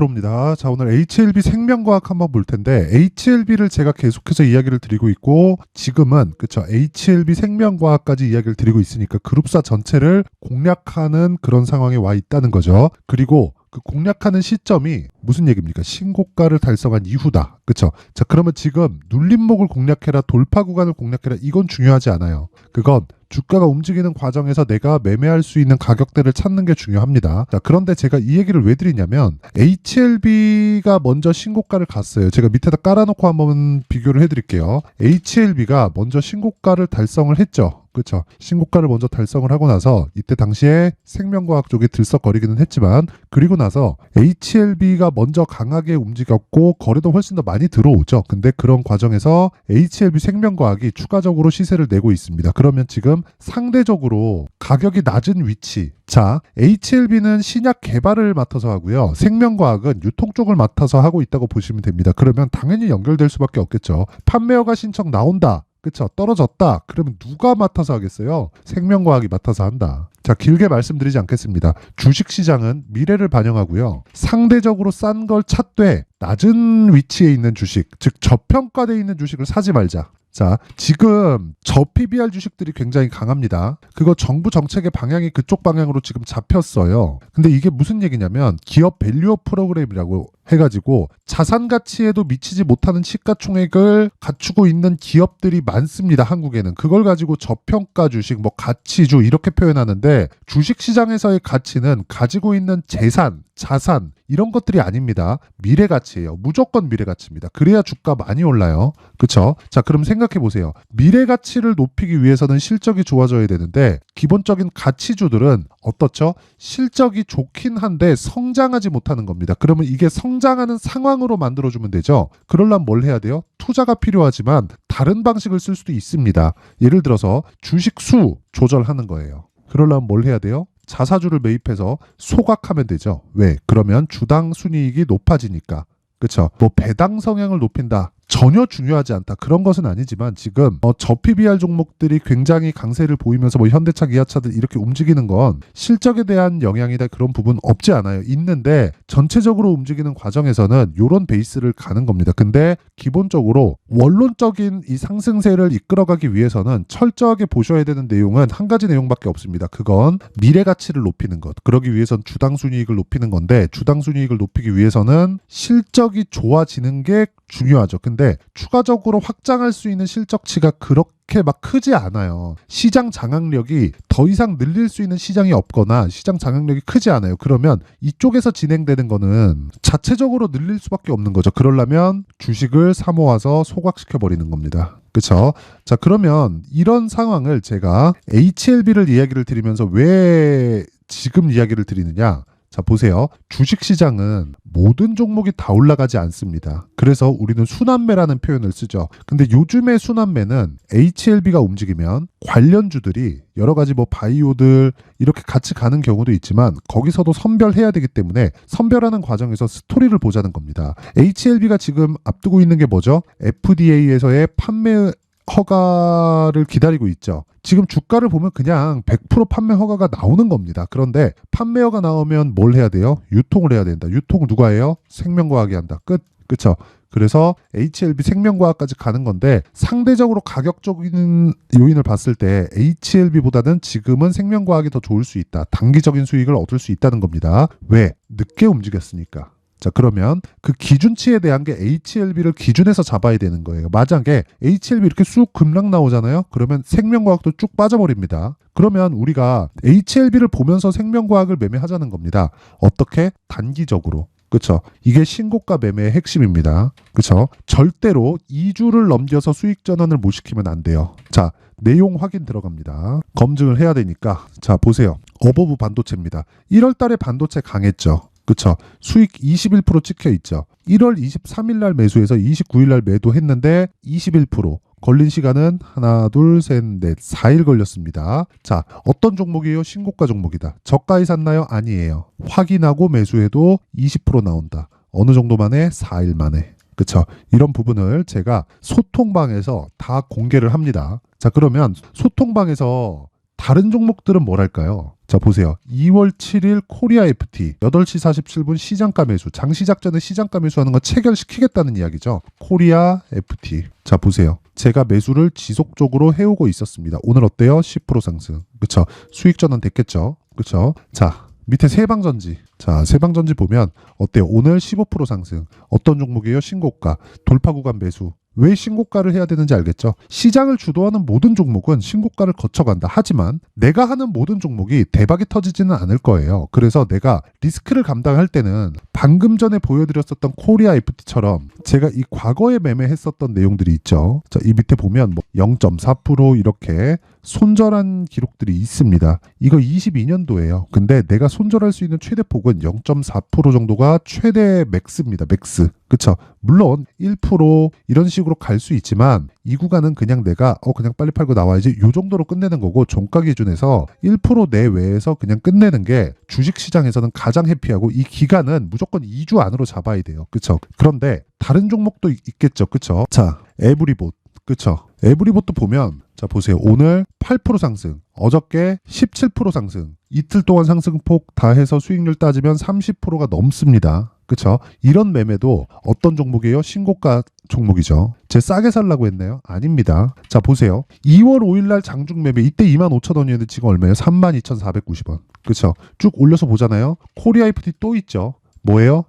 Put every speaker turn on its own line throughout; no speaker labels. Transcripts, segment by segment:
프로입니다. 자, 오늘 HLB 생명과학 한번 볼 텐데, HLB를 제가 계속해서 이야기를 드리고 있고, 지금은 그쵸, HLB 생명과학까지 이야기를 드리고 있으니까 그룹사 전체를 공략하는 그런 상황에 와 있다는 거죠. 그리고 그 공략하는 시점이 무슨 얘기입니까? 신고가를 달성한 이후다. 그쵸? 자, 그러면 지금 눌림목을 공략해라, 돌파 구간을 공략해라, 이건 중요하지 않아요. 그건 주가가 움직이는 과정에서 내가 매매할 수 있는 가격대를 찾는 게 중요합니다. 자, 그런데 제가 이 얘기를 왜 드리냐면 HLB가 먼저 신고가를 갔어요. 제가 밑에다 깔아놓고 한번 비교를 해드릴게요. HLB가 먼저 신고가를 달성을 했죠. 그렇죠. 신고가를 먼저 달성을 하고 나서 이때 당시에 생명과학 쪽에 들썩거리기는 했지만, 그리고 나서 HLB가 먼저 강하게 움직였고 거래도 훨씬 더 많이 들어오죠. 근데 그런 과정에서 HLB 생명과학이 추가적으로 시세를 내고 있습니다. 그러면 지금 상대적으로 가격이 낮은 위치, 자, HLB는 신약 개발을 맡아서 하고요, 생명과학은 유통 쪽을 맡아서 하고 있다고 보시면 됩니다. 그러면 당연히 연결될 수밖에 없겠죠. 판매허가 신청 나온다, 그쵸? 떨어졌다. 그러면 누가 맡아서 하겠어요? 생명과학이 맡아서 한다. 자, 길게 말씀드리지 않겠습니다. 주식시장은 미래를 반영하고요, 상대적으로 싼 걸 찾되 낮은 위치에 있는 주식, 즉 저평가되어 있는 주식을 사지 말자. 자, 지금 저 PBR 주식들이 굉장히 강합니다. 그거 정부 정책의 방향이 그쪽 방향으로 지금 잡혔어요. 근데 이게 무슨 얘기냐면 기업 밸류업 프로그램이라고 해가지고 자산 가치에도 미치지 못하는 시가총액을 갖추고 있는 기업들이 많습니다. 한국에는. 그걸 가지고 저평가 주식, 뭐 가치주 이렇게 표현하는데, 주식시장에서의 가치는 가지고 있는 재산, 자산 이런 것들이 아닙니다. 미래 가치예요. 무조건 미래 가치입니다. 그래야 주가 많이 올라요. 그쵸? 자, 그럼 생각해 보세요. 미래 가치를 높이기 위해서는 실적이 좋아져야 되는데, 기본적인 가치주들은 어떻죠? 실적이 좋긴 한데 성장하지 못하는 겁니다. 그러면 이게 성장하는 상황으로 만들어주면 되죠. 그러려면 뭘 해야 돼요? 투자가 필요하지만 다른 방식을 쓸 수도 있습니다. 예를 들어서 주식 수 조절하는 거예요. 그러려면 뭘 해야 돼요? 자사주를 매입해서 소각하면 되죠. 왜? 그러면 주당 순이익이 높아지니까. 그쵸? 뭐 배당 성향을 높인다, 전혀 중요하지 않다, 그런 것은 아니지만, 지금 저 PBR 종목들이 굉장히 강세를 보이면서 뭐 현대차, 기아차들 이렇게 움직이는 건 실적에 대한 영향이다, 그런 부분 없지 않아요. 있는데 전체적으로 움직이는 과정에서는 이런 베이스를 가는 겁니다. 근데 기본적으로 원론적인 이 상승세를 이끌어가기 위해서는 철저하게 보셔야 되는 내용은 한 가지 내용밖에 없습니다. 그건 미래 가치를 높이는 것. 그러기 위해선 주당 순이익을 높이는 건데, 주당 순이익을 높이기 위해서는 실적이 좋아지는 게 중요하죠. 근데 추가적으로 확장할 수 있는 실적치가 그렇게 막 크지 않아요. 시장 장악력이 더 이상 늘릴 수 있는 시장이 없거나 시장 장악력이 크지 않아요. 그러면 이쪽에서 진행되는 거는 자체적으로 늘릴 수밖에 없는 거죠. 그러려면 주식을 사모아서 소각시켜버리는 겁니다. 그쵸? 자, 그러면 이런 상황을 제가 HLB를 이야기를 드리면서 왜 지금 이야기를 드리느냐? 자, 보세요. 주식시장은 모든 종목이 다 올라가지 않습니다. 그래서 우리는 순환매라는 표현을 쓰죠. 근데 요즘의 순환매는 HLB가 움직이면 관련주들이 여러 가지 뭐 바이오들 이렇게 같이 가는 경우도 있지만, 거기서도 선별해야 되기 때문에 선별하는 과정에서 스토리를 보자는 겁니다. HLB가 지금 앞두고 있는 게 뭐죠? FDA에서의 판매 허가를 기다리고 있죠. 지금 주가를 보면 그냥 100% 판매 허가가 나오는 겁니다. 그런데 판매 허가 나오면 뭘 해야 돼요? 유통을 해야 된다. 유통 누가 해요? 생명과학이 한다. 끝. 그쵸? 그래서 HLB 생명과학까지 가는 건데, 상대적으로 가격적인 요인을 봤을 때 HLB보다는 지금은 생명과학이 더 좋을 수 있다. 단기적인 수익을 얻을 수 있다는 겁니다. 왜? 늦게 움직였으니까. 자, 그러면 그 기준치에 대한 게 HLB를 기준에서 잡아야 되는 거예요. 만약에 HLB 이렇게 쑥 급락 나오잖아요. 그러면 생명과학도 쭉 빠져버립니다. 그러면 우리가 HLB를 보면서 생명과학을 매매하자는 겁니다. 어떻게? 단기적으로. 그쵸? 이게 신고가 매매의 핵심입니다. 그쵸? 절대로 2주를 넘겨서 수익 전환을 못 시키면 안 돼요. 자, 내용 확인 들어갑니다. 검증을 해야 되니까. 자, 보세요. 어버브 반도체입니다. 1월 달에 반도체 강했죠. 그쵸? 수익 21% 찍혀 있죠. 1월 23일 날 매수해서 29일 날 매도했는데 21%. 걸린 시간은 하나, 둘, 셋, 넷, 4일 걸렸습니다. 자, 어떤 종목이에요? 신고가 종목이다. 저가에 샀나요? 아니에요. 확인하고 매수해도 20% 나온다. 어느 정도 만에? 4일 만에. 그쵸? 이런 부분을 제가 소통방에서 다 공개를 합니다. 자, 그러면 소통방에서 다른 종목들은 뭐랄까요? 자 보세요. 2월 7일 코리아 FT 8시 47분 시장가 매수. 장 시작 전에 시장가 매수하는 거 체결시키겠다는 이야기죠. 코리아 FT. 자 보세요. 제가 매수를 지속적으로 해오고 있었습니다. 오늘 어때요? 10% 상승. 그쵸? 수익 전환 됐겠죠? 그쵸? 자 밑에 세방전지. 자 세방전지 보면 어때요? 오늘 15% 상승. 어떤 종목이에요? 신고가. 돌파 구간 매수. 왜 신고가를 해야 되는지 알겠죠? 시장을 주도하는 모든 종목은 신고가를 거쳐간다. 하지만 내가 하는 모든 종목이 대박이 터지지는 않을 거예요. 그래서 내가 리스크를 감당할 때는 방금 전에 보여드렸었던 코리아 FT처럼 제가 이 과거에 매매했었던 내용들이 있죠. 자, 이 밑에 보면 뭐 0.4% 이렇게 손절한 기록들이 있습니다. 이거 22년도예요. 근데 내가 손절할 수 있는 최대 폭은 0.4% 정도가 최대 맥스입니다. 맥스. 그쵸? 물론 1% 이런 식으로 갈 수 있지만 이 구간은 그냥 내가 그냥 빨리 팔고 나와야지 요 정도로 끝내는 거고 종가 기준에서 1% 내외에서 그냥 끝내는 게 주식시장에서는 가장 해피하고 이 기간은 무조건 2주 안으로 잡아야 돼요. 그쵸? 그런데 다른 종목도 있겠죠. 그쵸? 자, 에브리봇. 그쵸? 에브리봇도 보면 자 보세요. 오늘 8% 상승, 어저께 17% 상승, 이틀 동안 상승폭 다 해서 수익률 따지면 30%가 넘습니다. 그쵸? 이런 매매도 어떤 종목이에요? 신고가 종목이죠. 제 싸게 살라고 했네요? 아닙니다. 자 보세요. 2월 5일날 장중 매매 이때 25,000원이었는데 지금 얼마예요? 32,490원. 그쵸? 쭉 올려서 보잖아요. 코리아 FT 또 있죠. 뭐예요?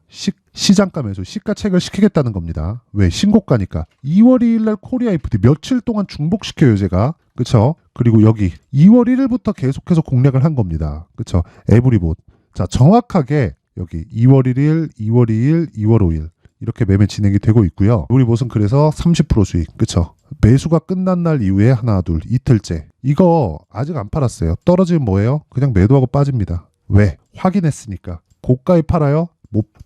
시장가 매수, 시가 체결시키겠다는 겁니다. 왜? 신고가니까. 2월 2일날 코리아 FT 며칠 동안 중복시켜요, 제가. 그쵸? 그리고 여기 2월 1일부터 계속해서 공략을 한 겁니다. 그쵸? 에브리봇. 자, 정확하게 여기 2월 1일, 2월 2일, 2월 5일 이렇게 매매 진행이 되고 있고요. 에브리봇은 그래서 30% 수익. 그쵸? 매수가 끝난 날 이후에 하나, 둘, 이틀째. 이거 아직 안 팔았어요. 떨어지면 뭐예요? 그냥 매도하고 빠집니다. 왜? 확인했으니까. 고가에 팔아요?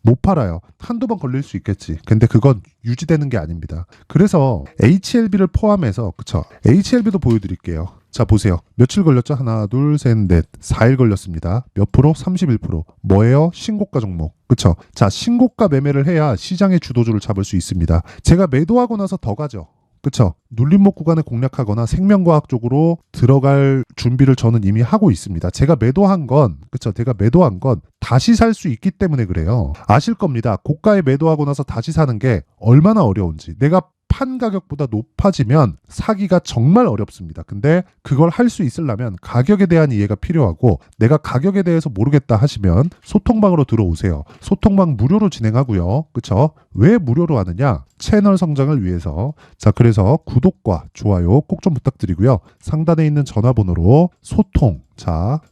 못 팔아요. 한두 번 걸릴 수 있겠지. 근데 그건 유지되는 게 아닙니다. 그래서 HLB를 포함해서 그쵸? HLB도 보여드릴게요. 자 보세요. 며칠 걸렸죠? 하나, 둘, 셋, 넷. 4일 걸렸습니다. 몇 프로? 31%. 뭐예요? 신고가 종목. 그쵸? 자 신고가 매매를 해야 시장의 주도주를 잡을 수 있습니다. 제가 매도하고 나서 더 가죠. 그쵸? 눌림목 구간에 공략하거나 생명과학 쪽으로 들어갈 준비를 저는 이미 하고 있습니다. 제가 매도한 건 다시 살 수 있기 때문에 그래요. 아실 겁니다. 고가에 매도하고 나서 다시 사는 게 얼마나 어려운지. 내가 판 가격보다 높아지면 사기가 정말 어렵습니다. 근데 그걸 할 수 있으려면 가격에 대한 이해가 필요하고 내가 가격에 대해서 모르겠다 하시면 소통방으로 들어오세요. 소통방 무료로 진행하고요. 그쵸? 왜 무료로 하느냐? 채널 성장을 위해서. 자, 그래서 구독과 좋아요 꼭 좀 부탁드리고요. 상단에 있는 전화번호로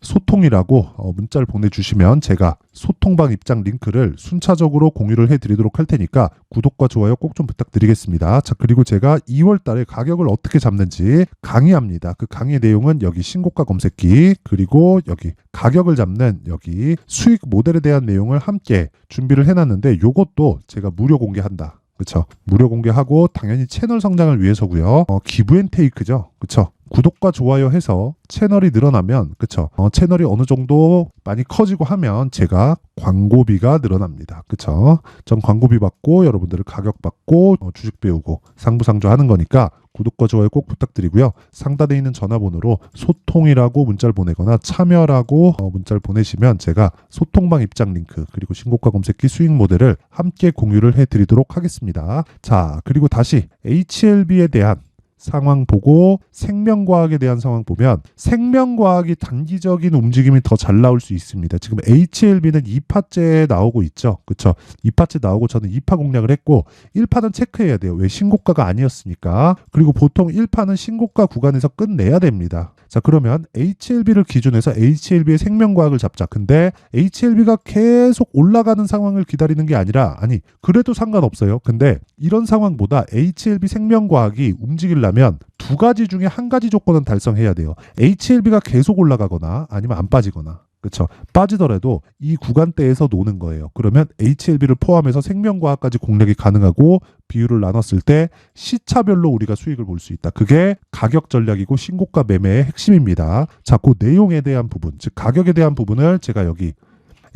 소통이라고 문자를 보내주시면 제가 소통방 입장 링크를 순차적으로 공유를 해드리도록 할 테니까 구독과 좋아요 꼭 좀 부탁드리겠습니다. 자, 그리고 제가 2월 달에 가격을 어떻게 잡는지 강의합니다. 그 강의 내용은 여기 신고가 검색기 그리고 여기 가격을 잡는 여기 수익 모델에 대한 내용을 함께 준비를 해놨는데 요것도 제가 무료 공개한다. 그쵸? 무료 공개하고 당연히 채널 성장을 위해서고요. 기브앤테이크죠. 그쵸? 구독과 좋아요 해서 채널이 늘어나면 그쵸? 채널이 어느 정도 많이 커지고 하면 제가 광고비가 늘어납니다. 그쵸? 전 광고비 받고 여러분들을 가격 받고 주식 배우고 상부상조 하는 거니까 구독과 좋아요 꼭 부탁드리고요. 상단에 있는 전화번호로 소통이라고 문자를 보내거나 참여라고 문자를 보내시면 제가 소통방 입장 링크 그리고 신고가 검색기 수익 모델을 함께 공유를 해드리도록 하겠습니다. 자, 그리고 다시 HLB에 대한 상황 보고 생명과학에 대한 상황 보면 생명과학이 단기적인 움직임이 더 잘 나올 수 있습니다. 지금 HLB는 2파째 나오고 있죠. 그쵸? 2파째 나오고 저는 2파 공략을 했고 1파는 체크해야 돼요. 왜? 신고가가 아니었으니까. 그리고 보통 1파는 신고가 구간에서 끝내야 됩니다. 자, 그러면 HLB를 기준해서 HLB의 생명과학을 잡자. 근데 HLB가 계속 올라가는 상황을 기다리는 게 아니라 그래도 상관없어요. 근데 이런 상황보다 HLB 생명과학이 움직이려면 두 가지 중에 한 가지 조건은 달성해야 돼요. HLB가 계속 올라가거나 아니면 안 빠지거나. 그렇죠. 빠지더라도 이 구간대에서 노는 거예요. 그러면 HLB를 포함해서 생명과학까지 공략이 가능하고 비율을 나눴을 때 시차별로 우리가 수익을 볼 수 있다. 그게 가격 전략이고 신고가 매매의 핵심입니다. 자, 그 내용에 대한 부분, 즉 가격에 대한 부분을 제가 여기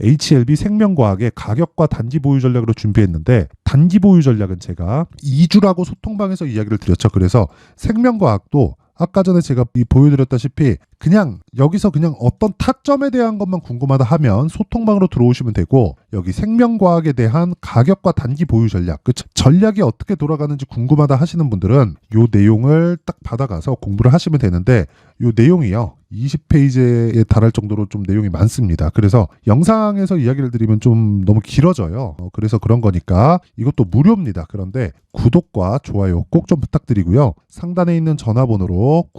HLB 생명과학의 가격과 단기 보유 전략으로 준비했는데 단기 보유 전략은 제가 2주라고 소통방에서 이야기를 드렸죠. 그래서 생명과학도 아까 전에 제가 보여드렸다시피 그냥 여기서 그냥 어떤 타점에 대한 것만 궁금하다 하면 소통방으로 들어오시면 되고, 여기 생명과학에 대한 가격과 단기 보유 전략, 그 전략이 어떻게 돌아가는지 궁금하다 하시는 분들은 요 내용을 딱 받아가서 공부를 하시면 되는데, 요 내용이요 20페이지에 달할 정도로 좀 내용이 많습니다. 그래서 영상에서 이야기를 드리면 좀 너무 길어져요. 그래서 그런 거니까 이것도 무료입니다. 그런데 구독과 좋아요 꼭 좀 부탁드리고요. 상단에 있는 전화번호로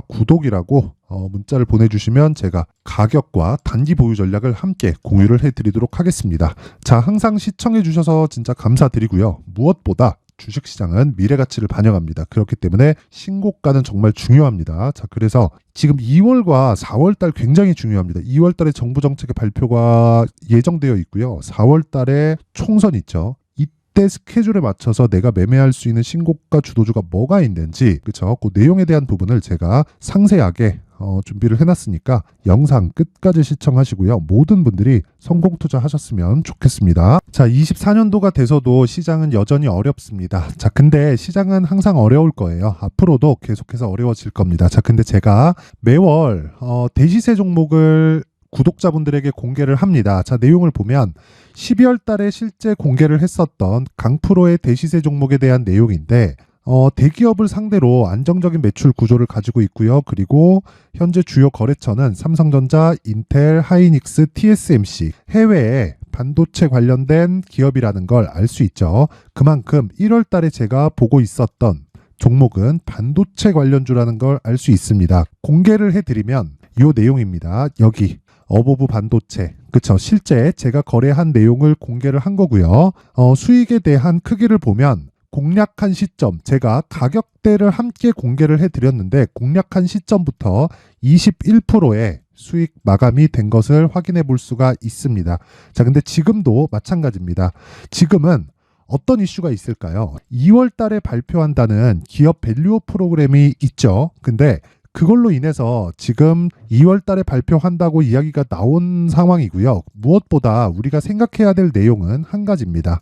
구독이라고 문자를 보내주시면 제가 가격과 단기 보유 전략을 함께 공유를 해드리도록 하겠습니다. 자, 항상 시청해주셔서 진짜 감사드리고요. 무엇보다 주식시장은 미래 가치를 반영합니다. 그렇기 때문에 신고가는 정말 중요합니다. 자, 그래서 지금 2월과 4월달 굉장히 중요합니다. 2월달에 정부 정책의 발표가 예정되어 있고요. 4월달에 총선 있죠. 이때 스케줄에 맞춰서 내가 매매할 수 있는 신고가 주도주가 뭐가 있는지, 그렇죠? 그 내용에 대한 부분을 제가 상세하게 준비를 해놨으니까 영상 끝까지 시청하시고요. 모든 분들이 성공 투자하셨으면 좋겠습니다. 자, 24년도가 돼서도 시장은 여전히 어렵습니다. 자, 근데 시장은 항상 어려울 거예요. 앞으로도 계속해서 어려워질 겁니다. 자, 근데 제가 매월 대시세 종목을 구독자분들에게 공개를 합니다. 자, 내용을 보면 12월 달에 실제 공개를 했었던 강프로의 대시세 종목에 대한 내용인데, 대기업을 상대로 안정적인 매출 구조를 가지고 있고요. 그리고 현재 주요 거래처는 삼성전자, 인텔, 하이닉스, TSMC, 해외에 반도체 관련된 기업이라는 걸 알 수 있죠. 그만큼 1월 달에 제가 보고 있었던 종목은 반도체 관련주라는 걸 알 수 있습니다. 공개를 해드리면 이 내용입니다. 여기 어보브 반도체, 그쵸? 실제 제가 거래한 내용을 공개를 한 거고요. 수익에 대한 크기를 보면 공략한 시점, 제가 가격대를 함께 공개를 해드렸는데 공략한 시점부터 21%의 수익 마감이 된 것을 확인해 볼 수가 있습니다. 자, 근데 지금도 마찬가지입니다. 지금은 어떤 이슈가 있을까요? 2월 달에 발표한다는 기업 밸류업 프로그램이 있죠. 근데 그걸로 인해서 지금 2월 달에 발표한다고 이야기가 나온 상황이고요. 무엇보다 우리가 생각해야 될 내용은 한 가지입니다.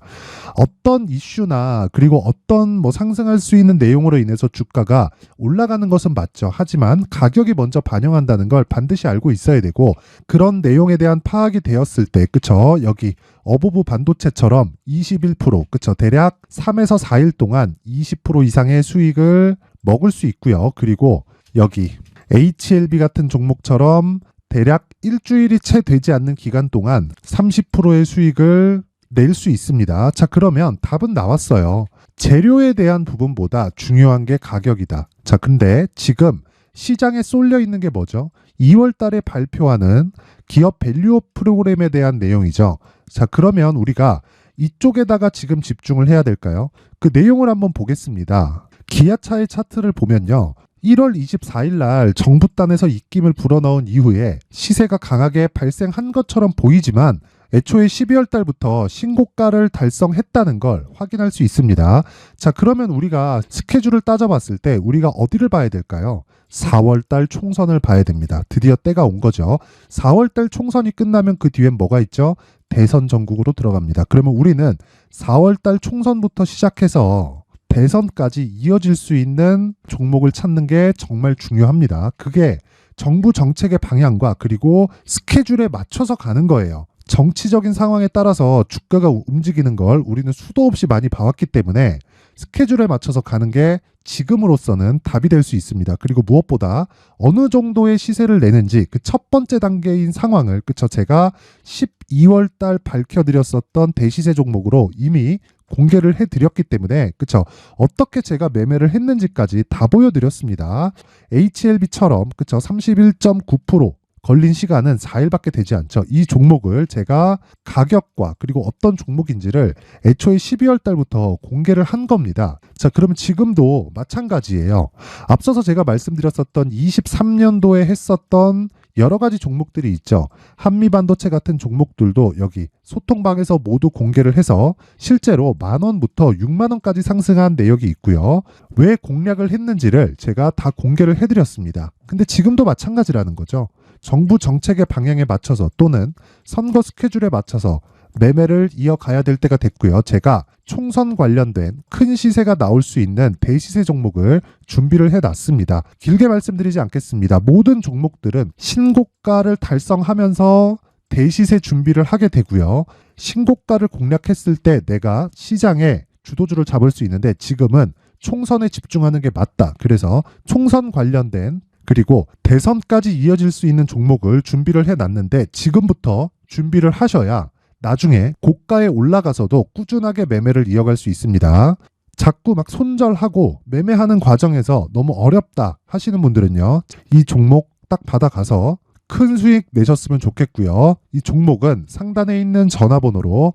어떤 이슈나 그리고 어떤 상승할 수 있는 내용으로 인해서 주가가 올라가는 것은 맞죠. 하지만 가격이 먼저 반영한다는 걸 반드시 알고 있어야 되고, 그런 내용에 대한 파악이 되었을 때, 그쵸? 여기 어보브 반도체처럼 21%, 그쵸? 대략 3에서 4일 동안 20% 이상의 수익을 먹을 수 있고요. 그리고 여기 HLB 같은 종목처럼 대략 일주일이 채 되지 않는 기간 동안 30%의 수익을 낼 수 있습니다. 자, 그러면 답은 나왔어요. 재료에 대한 부분보다 중요한 게 가격이다. 자, 근데 지금 시장에 쏠려 있는 게 뭐죠? 2월 달에 발표하는 기업 밸류업 프로그램에 대한 내용이죠. 자, 그러면 우리가 이쪽에다가 지금 집중을 해야 될까요? 그 내용을 한번 보겠습니다. 기아차의 차트를 보면요. 1월 24일 날 정부단에서 입김을 불어넣은 이후에 시세가 강하게 발생한 것처럼 보이지만 애초에 12월 달부터 신고가를 달성했다는 걸 확인할 수 있습니다. 자, 그러면 우리가 스케줄을 따져봤을 때 우리가 어디를 봐야 될까요? 4월 달 총선을 봐야 됩니다. 드디어 때가 온 거죠. 4월 달 총선이 끝나면 그 뒤엔 뭐가 있죠? 대선 전국으로 들어갑니다. 그러면 우리는 4월 달 총선부터 시작해서 대선까지 이어질 수 있는 종목을 찾는 게 정말 중요합니다. 그게 정부 정책의 방향과 그리고 스케줄에 맞춰서 가는 거예요. 정치적인 상황에 따라서 주가가 움직이는 걸 우리는 수도 없이 많이 봐왔기 때문에 스케줄에 맞춰서 가는 게 지금으로서는 답이 될 수 있습니다. 그리고 무엇보다 어느 정도의 시세를 내는지 그 첫 번째 단계인 상황을, 그쵸? 제가 12월 달 밝혀드렸었던 대시세 종목으로 이미 공개를 해드렸기 때문에, 그쵸? 어떻게 제가 매매를 했는지까지 다 보여드렸습니다. HLB처럼, 그쵸? 31.9% 걸린 시간은 4일밖에 되지 않죠. 이 종목을 제가 가격과 그리고 어떤 종목인지를 애초에 12월 달부터 공개를 한 겁니다. 자, 그러면 지금도 마찬가지예요. 앞서서 제가 말씀드렸었던 23년도에 했었던 여러 가지 종목들이 있죠. 한미반도체 같은 종목들도 여기 소통방에서 모두 공개를 해서 실제로 10,000원부터 60,000원까지 상승한 내역이 있고요. 왜 공략을 했는지를 제가 다 공개를 해드렸습니다. 근데 지금도 마찬가지라는 거죠. 정부 정책의 방향에 맞춰서 또는 선거 스케줄에 맞춰서 매매를 이어가야 될 때가 됐고요. 제가 총선 관련된 큰 시세가 나올 수 있는 대시세 종목을 준비를 해놨습니다. 길게 말씀드리지 않겠습니다. 모든 종목들은 신고가를 달성하면서 대시세 준비를 하게 되고요. 신고가를 공략했을 때 내가 시장에 주도주를 잡을 수 있는데 지금은 총선에 집중하는 게 맞다. 그래서 총선 관련된 그리고 대선까지 이어질 수 있는 종목을 준비를 해놨는데 지금부터 준비를 하셔야 나중에 고가에 올라가서도 꾸준하게 매매를 이어갈 수 있습니다. 자꾸 막 손절하고 매매하는 과정에서 너무 어렵다 하시는 분들은요. 이 종목 딱 받아가서 큰 수익 내셨으면 좋겠고요. 이 종목은 상단에 있는 전화번호로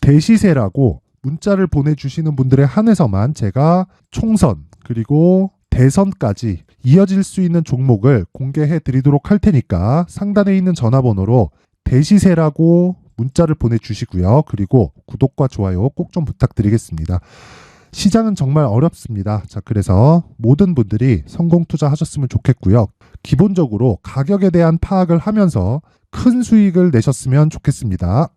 대시세라고 문자를 보내주시는 분들에 한해서만 제가 총선 그리고 대선까지 이어질 수 있는 종목을 공개해 드리도록 할 테니까 상단에 있는 전화번호로 대시세라고 문자를 보내주시고요. 그리고 구독과 좋아요 꼭 좀 부탁드리겠습니다. 시장은 정말 어렵습니다. 자, 그래서 모든 분들이 성공 투자하셨으면 좋겠고요. 기본적으로 가격에 대한 파악을 하면서 큰 수익을 내셨으면 좋겠습니다.